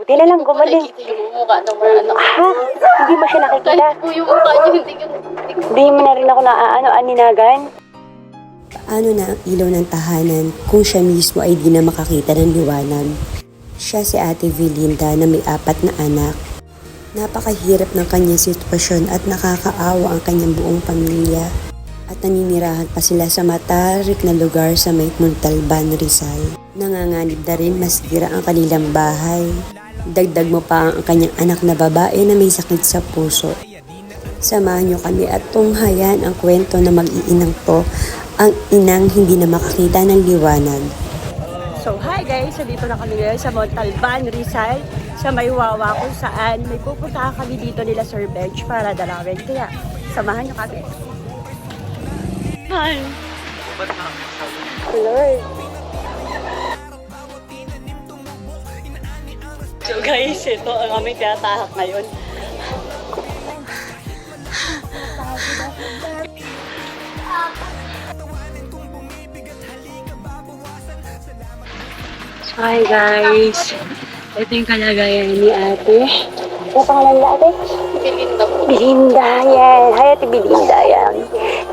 Buti na lang gumaling. Nakikita yung mukha ng mga anak. Ha? Hindi mo siya nakikita? Kahit po yung mukha niyo, hindi ko. Hindi mo na rin ako aninagan? Paano na ang ilaw ng tahanan kung siya mismo ay di na makakita ng liwanag? Siya si Ate Vilinda na may 4 na anak. Napakahirap ng kanyang sitwasyon at nakakaawa ang kanyang buong pamilya. At naninirahan pa sila sa matarik na lugar sa may Montalban, Rizal. Nanganganib na rin masira ang kanilang bahay. Dagdag mo pa ang kanyang anak na babae na may sakit sa puso. Samahan niyo kami at tunghayan ang kwento na mag-iinang to, ang inang hindi na makakita ng liwanag. So hi guys, so dito na kami ngayon sa Montalban, Rizal, sa may Wawa kung saan may pupunta kami dito nila Sir Bench para dalawin. Kaya samahan niyo kami. Hi! Lord! So guys, ito ang aming tinatahak ngayon. Hi guys! Ito yung kalagayan ni ate. Ano pangalan niya ate? Belinda po. Belinda, yan. Hi ate Belinda, yan.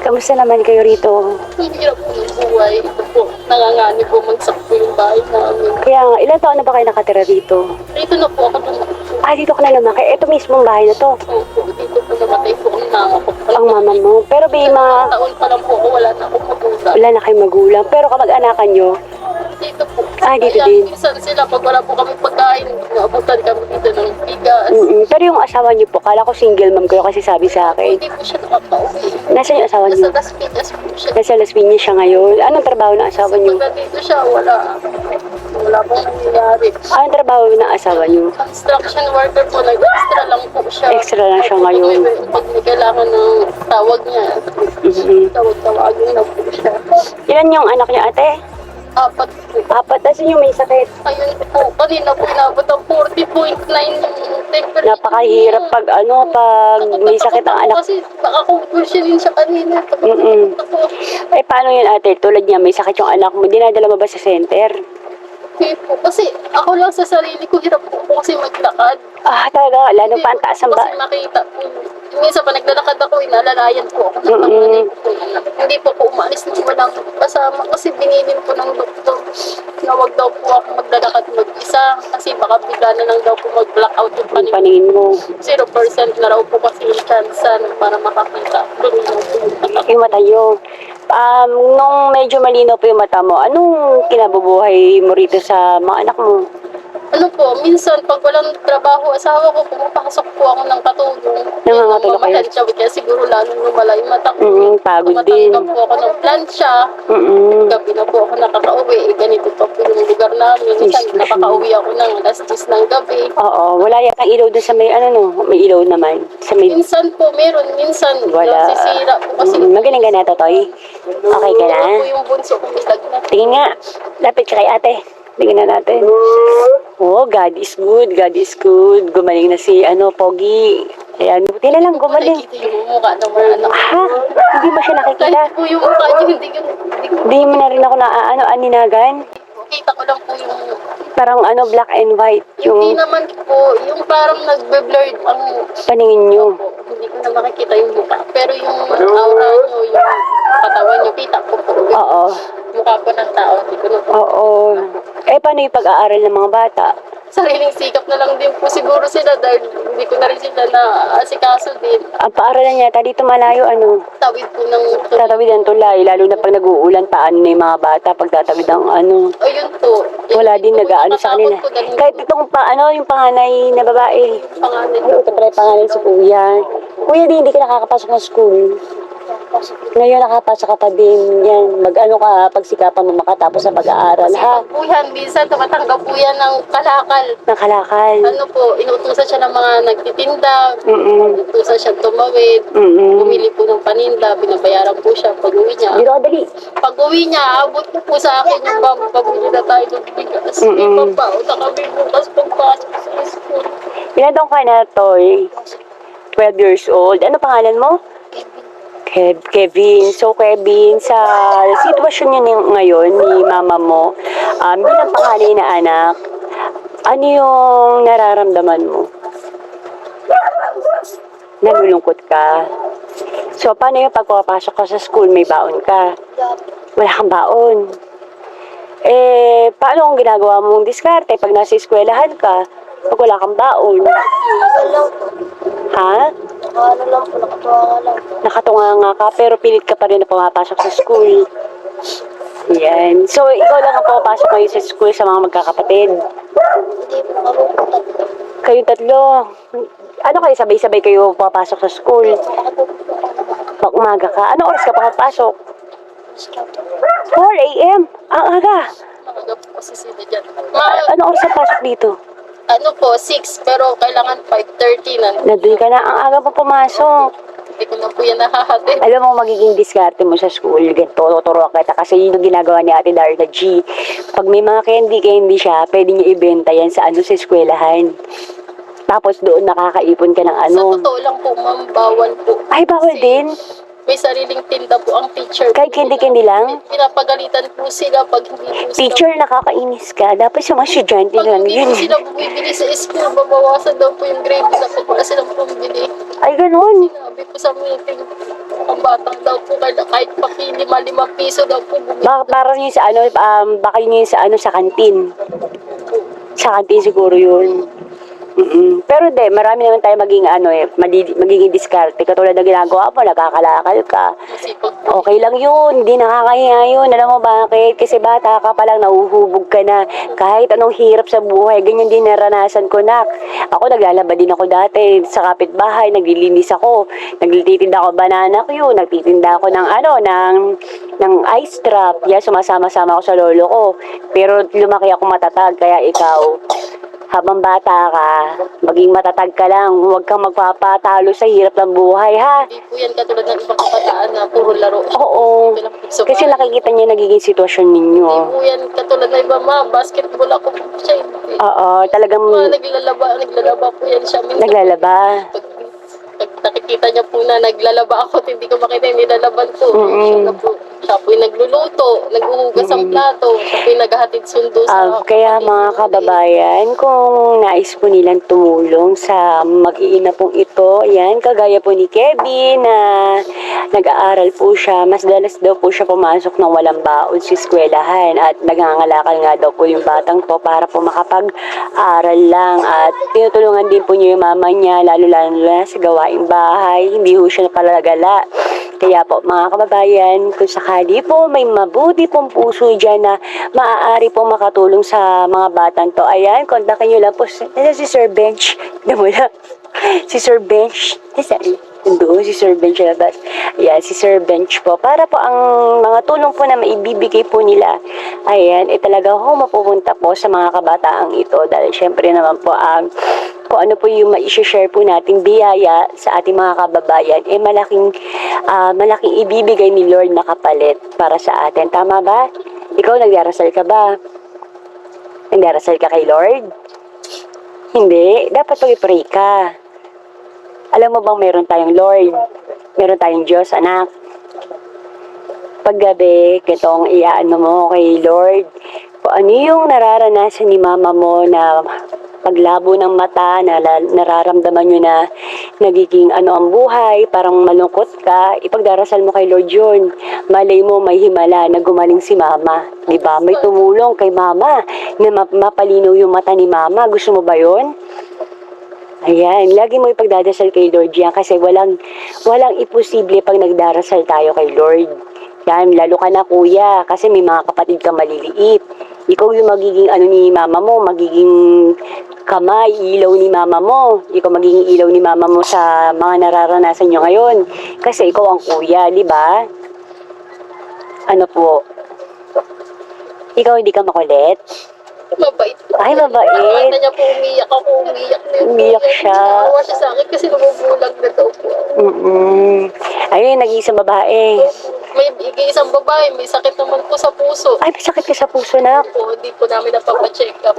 Kamusta naman kayo rito? Ang hirap po ng buhay. Ito po, nanganganib po magsakpo yung bahay namin. Kaya nga, ilan taon na ba kayo nakatira rito? Dito na po ako lumaki. Ah, dito ka na lumaki. Ito mismong bahay na to. Opo, dito po namatay po ang mama ko. Ang mama mo. Pero Bima, Taon pa lang po ako, wala na akong magulang. wala na kayong magulang. Pero kamag-anakan nyo, Dito po. Ah, dito Kaya, din. minsan sila, pag wala po kami pagkain, naabutan kami dito ng bigas. Pero yung asawa niyo po, kala ko single mom kayo kasi sabi sa akin. Hindi po siya nakaka-uwi. Nasaan yung asawa Nasa niyo? Las Piñas po siya. Nasa Las Piñas siya ngayon. Anong trabaho ng asawa niyo? Pag nandito siya, wala pong nangyayari. Anong trabaho ng asawa niyo? Construction worker po, nag-extra lang po siya. Extra lang siya ngayon. Pag may kailangan ng tawag niya, tawag-tawagin na po siya. Ilan yung anak niyo ate? 4 po. 4, tas yung may sakit. Ayun po, kanina po inabot ang 40.9 yung temperature. Napakahirap pag may sakit ang anak. Kasi nakakonvulsionin siya kanina. Ako, Eh paano yun ate? Tulad niya, may sakit yung anak mo. Dinadala mo ba sa center? okay po. Kasi ako lang sa sarili ko, hirap po kasi maglakad. Ah, talaga. Lalo pa ang taas ang Kasi makita po. Minsan pa naglalakad ako, inalalayan po ako ng panganay ko. Hindi po po umalis ng walang kasama kasi binilin po ng doktor na wag daw po ako maglalakad mag-isa kasi baka bigla na lang daw po mag-blackout yung yung paningin. paningin mo. 0% na raw po kasi yung chance para makakita. Doon lang po yung anak. Yung mata nyo. Nung medyo malinaw po yung mata mo, anong kinabubuhay mo rito sa mga anak mo? Ano po, minsan pag walang trabaho asawa ko, pumapasok po ako ng katulong. Nangangatulong kayo? Siya, kaya siguro lalo lumala yung mata ko. Pagod din. Tumatanggap po ako ng plancha. Gabi na po ako nakaka-uwi. Ganito pa po yung lugar namin. Minsan nakaka-uwi ako ng alas 10 ng gabi. Oo, wala yata ilaw doon sa may may ilaw naman. Sa may, Minsan po meron, minsan wala. sisira po kasi. Magaling ka na, Totoy. Okay ka na? Ano po yung bunso kong nilagnat. Tingin nga. Lapit ka kay ate. Tingnan na natin. Oh, God is good. God is good. Gumaling na si, Pogi. Ayan, buti na lang gumaling. Nakikita yung mukha ng mga anak. Ha? Hindi mo siya nakikita? Kahit po yung mukha niyo, hindi ko. Hindi mo na rin ako aninagan? Kita ko lang po yung. Parang black and white. Hindi Yung naman po, yung parang nagbe-blurred ang paningin nyo. po. Hindi ko na makikita yung mukha. Pero yung aura nyo, yung katawan nyo, kita ko po. Oo. Mukha po ng tao, hindi ko na po. Oo. Eh, paano yung pag-aaral ng mga bata? Sariling sikap na lang din po siguro sila dahil hindi ko na rin sila na asikaso din. Ang paaralan niya, dito malayo, Tawid po ng tatawid ang tulay, lalo na pag nag-uulan, paano na yung mga bata pag tatawid ang ayun po. wala din nag-aano sa kanila. Kahit itong yung panganay na babae. Pangalan. Ay, ito pala yung panganay si Kuya. Kuya, hindi ka nakakapasok ng school. Ngayon nakapasok ka pa din. Yan, ka, pagsikapan mo makatapos sa pag-aaral, ha? Po yan, minsan tumatanggap po yan ng kalakal. Nakalakal. Ano po, inuutusan siya ng mga nagtitinda, Mm-mm. inuutusan siya tumawid, Mm-mm. bumili po ng paninda, binabayaran po siya pag-uwi niya. Dito ka dali. Pag-uwi niya, abot ko po sa akin yung pabili na tayo ng bigas. May pampaon na kami bukas pagpasok sa school. Ilan taong ka na, Toy? 12 years old. Ano pangalan mo? Kevin. So, Kevin, sa sitwasyon niyo ngayon ni mama mo, bilang panganay na anak, Ano yung nararamdaman mo? Nalulungkot ka. So, paano yung pagpapasok ka sa school? May baon ka? Wala kang baon. Paano kung ginagawa mong diskarte pag nasa eskwelahan ka? Pag wala kang baon? Ano lang po. Ha? Ano lang po, nakatuwa lang po. Nakatunga nga ka, pero pilit ka pa rin na pumapasok sa school. Yan. So, ikaw lang ang pumapasok ngayon sa school sa mga magkakapatid. Hindi po kami po tatlo. Kayong tatlo. Ano kayo, sabay-sabay kayo pumapasok sa school? Pag umaga ka, ano oras ka pumapasok? 4 a.m. Ang aga. Maaga po kasi sila dyan. Ano oras ka pasok dito? Ano po, 6, pero kailangan 5:30 na. Nandun ka na. Ang aga pa pumasok. Hindi ko na po yan nahahatid. Alam mo, magiging diskarte mo sa school. Ganito, tuturuan kita. Kasi yun yung ginagawa ni Ate Darla G. Pag may mga candy siya, pwede niya ibenta yan sa sa eskwelahan. Tapos doon nakakaipon ka ng Sa totoo lang po, ma'am, bawal po. Ay, bawal Kasi din. may sariling tinda po ang teacher. Kahit candy lang? Pinapagalitan po sila pag hindi po Teacher, nakakainis ka. Dapat sa mga estudyante Pag lang hindi yun. po sila bumibili sa school, babawasan daw po yung grade nila pag wala silang pumibili. Ay, ganun. Sinabi ko sa meeting, ang batang daw po kahit paki 5 piso daw po bumili. Parang yun sa baka yun sa sa kantin. Sa kantin siguro yun. Pero hindi, marami naman tayo magiging diskarte. Katulad ng ginagawa mo, nagkakalakal ka. Masipag po. Okay lang yun, hindi nakakahiya yun. Alam mo bakit? Kasi bata ka pa lang, nauhubog ka na. Kahit anong hirap sa buhay, ganyan din naranasan ko, nak. Ako, naglalaba din ako dati sa kapitbahay, naglilinis ako. Nagtitinda ako banana queue, nagtitinda ako ng ice trap. Yan, sumasama-sama ako sa lolo ko. Pero lumaki ako matatag, kaya ikaw, habang bata ka, maging matatag ka lang. Huwag kang magpapatalo sa hirap ng buhay, ha? Hindi po yan katulad ng ibang kabataan na puro laro. Oo. Dito lang po sa Kasi bahay. nakikita niya nagiging sitwasyon ninyo. Hindi po yan katulad ng iba, ma. Basketball ako po siya. Oo, talagang Naglalaba po yan siya. Minsan, naglalaba. pag nakikita niya po na naglalaba ako at hindi ko makita yung nilalaban ko. Siya po yung nagluluto, naghuhugas ang plato, siya po yung naghahatid sundo sa Kaya kapatid mga ko. kababayan, kung nais po nilang tumulong sa mag-iina pong ito, ayan, kagaya po ni Kevin na nag-aaral po siya, mas dalas daw po siya pumasok ng walang baon sa eskwelahan at nagangalakal nga daw po yung batang to para po makapag-aral lang at tinutulungan din po niya yung mama niya, lalo-lalo na sa gawaing bahay, hindi po siya napalagala. Kaya po mga kababayan, kung sakali po may mabuti pong puso dyan na maaari pong makatulong sa mga batang to, ayan, kontakin nyo lang po si Sir Bench. Namula. Si Sir Bench. Doon, si Sir Bench labas. Ayan, si Sir Bench po. Para po ang mga tulong po na maibibigay po nila, ayan, talaga mapupunta po sa mga kabataang ito. Dahil syempre naman po kung ano po yung ma-share po nating biyaya sa ating mga kababayan, malaking ibibigay ni Lord na kapalit para sa atin. Tama ba? Ikaw, nagdarasal ka ba? Nagdarasal ka kay Lord? Hindi. Dapat pag-pray ka. Alam mo bang meron tayong Lord? Meron tayong Diyos, anak. Paggabi, itong iyaano mo kay Lord. Kung ano yung nararanasan ni mama mo na paglabo ng mata, na nararamdaman nyo na nagiging ang buhay, parang malungkot ka, ipagdarasal mo kay Lord yun. Malay mo, may himala na gumaling si mama. Diba? May tumulong kay mama na mapalinaw yung mata ni mama. Gusto mo ba yun? Ayan, lagi mo ipagdadasal kay Lord yan kasi walang imposible pag nagdarasal tayo kay Lord. Yan, lalo ka na kuya kasi may mga kapatid ka maliliit. Ikaw yung magiging ni mama mo, magiging kamay, ilaw ni mama mo. Ikaw magiging ilaw ni mama mo sa mga nararanasan nyo ngayon. Kasi ikaw ang kuya, di ba? Ano po? Ikaw hindi ka makulit? Mabait po. Ay, mabait. Nakita niya po umiyak ako, umiyak na yun. Umiyak siya. Naawa siya sa akin kasi nabubulag na daw po ako. Ayun, nag-iisang babae. May isang babae, may sakit naman po sa puso. Ay, may sakit ka sa puso na. Hindi po namin napapacheck up.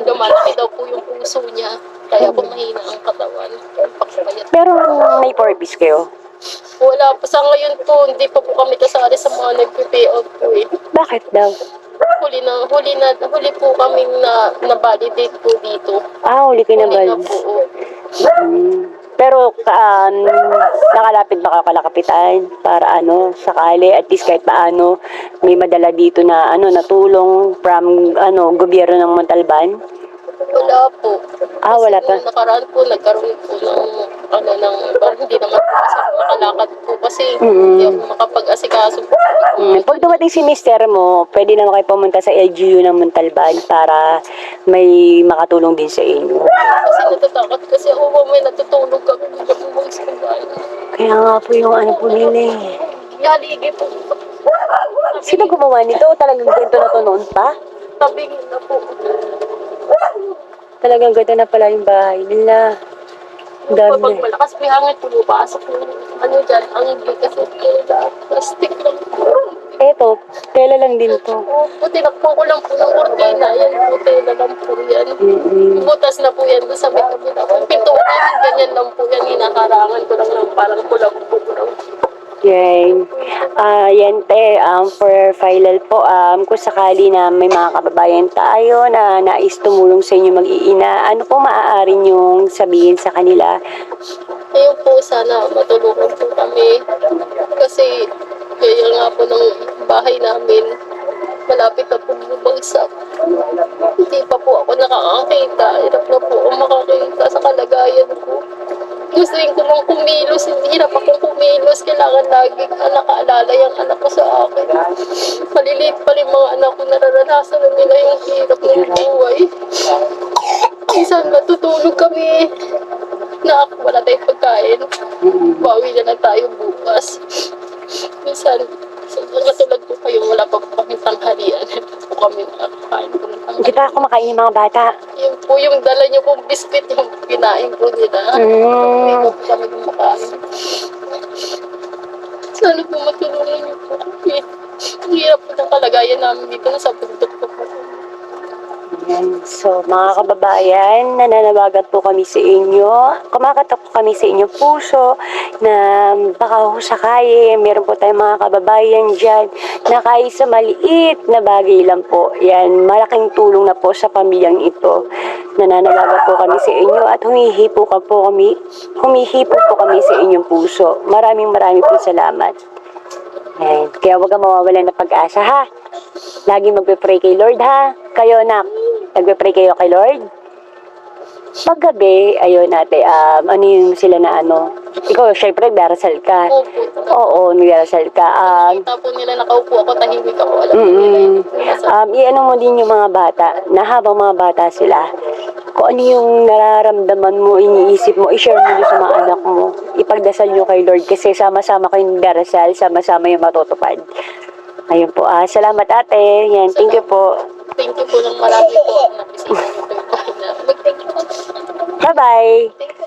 Lumalaki daw po yung puso niya. Kaya po mahina ang katawan. Pakipayat. Pero may purpose kayo. Wala po. Sa ngayon po, hindi pa po kami kasali sa mga nagpe-pay out po eh. Bakit daw? huli po kami na-validate po dito. Huli ka na Huli na ba? po. Oh. Pero nakalapit ba ka kalakapitan para sakali at least kahit paano may madala dito na natulong from gobyerno ng Montalban? Wala po. Wala pa. Nung nakaraan po, nagkaroon po parang hindi naman po kasi ako makalakad po kasi hindi ako makapag-asikaso po. Pag dumating si mister mo, pwede naman kayo pumunta sa LGU ng Montalban para may makatulong din sa inyo. Kasi natatakot kasi ako mamaya natutulog kami. Hindi na po mag-iskubayan. Kaya nga po yung po nila eh. Yaligay po. Sino gumawa nito? Talagang ganito na to noon pa? Tabingin na po. Talagang ganito na pala yung bahay nila. Ang dami Pag na. malakas may hangin, pumapasok yung dyan, ang hindi kasi plastic lang po. Eto, tela lang din to. Tinakpan ko lang po ng kortina. Yan po, tela lang po yan. Butas na po yan doon sa may kabila. Pintuan namin, ganyan lang po yan. Hinakarangan ko lang parang kulang po. Yan. Yan te, for final po, kung sakali na may mga kababayan tayo na nais tumulong sa inyo mag-iina, ano po maaari niyong sabihin sa kanila? Ayun po, sana matulungan po kami. Kasi kaya nga po ng bahay namin, malapit na po bumagsak. Hindi pa po ako nakakakita. Hirap na po ako makakita sa kalagayan ko. Gusto ko mang kumilos, hirap akong kumilos. Kailangan lagi nakaalala yung anak ko sa akin. Maliliit pa rin mga anak ko, nararanasan na nila yung hirap ng buhay. Minsan matutulog kami na wala tayong pagkain. Bawi na lang tayo bukas. Minsan, katulad po kayo, wala pa po kami tanghalian. Po kami nakakain po ng Hindi pa kumakain yung mga bata. Yun po yung dala niyo pong biscuit, yung kinain po nila. Hindi po kami kumakain. Sana po matulungan niyo po kami. Ang hirap po ng kalagayan namin dito na sa bundok po po. So, mga kababayan, nananawagan po kami sa inyo. Kumakatok po kami sa inyong puso na baka sakali, meron po tayong mga kababayan dyan na kahit sa maliit na bagay lang po. Yan, malaking tulong na po sa pamilyang ito. Nananawagan po kami sa inyo at humihipo po kami sa inyong puso. Maraming po salamat. Ayan. Kaya huwag kang mawawalan ng pag-asa, ha? Lagi magpe-pray kay Lord, ha? Kayo, nak, nagpe-pray kayo kay Lord? Paggabi, ayun ate, ano yung sila na ikaw, syempre, darasal ka. Opo. Oo, nagdarasal ka. Kita po nila nakaupo ako, tahimik ako. Alam po nila yung nasa. Iano mo din yung mga bata, na habang mga bata sila, kung ano yung nararamdaman mo, iniisip mo, i-share mo din sa mga anak mo. Ipagdasal nyo kay Lord kasi sama-sama kayong darasal, sama-sama yung matutupad. Ayun po, salamat ate. Yan, thank you po. Thank you po ng marami po. Napisita niyo po yung bahay na. Mag-thank you po. Bye-bye. Thank you.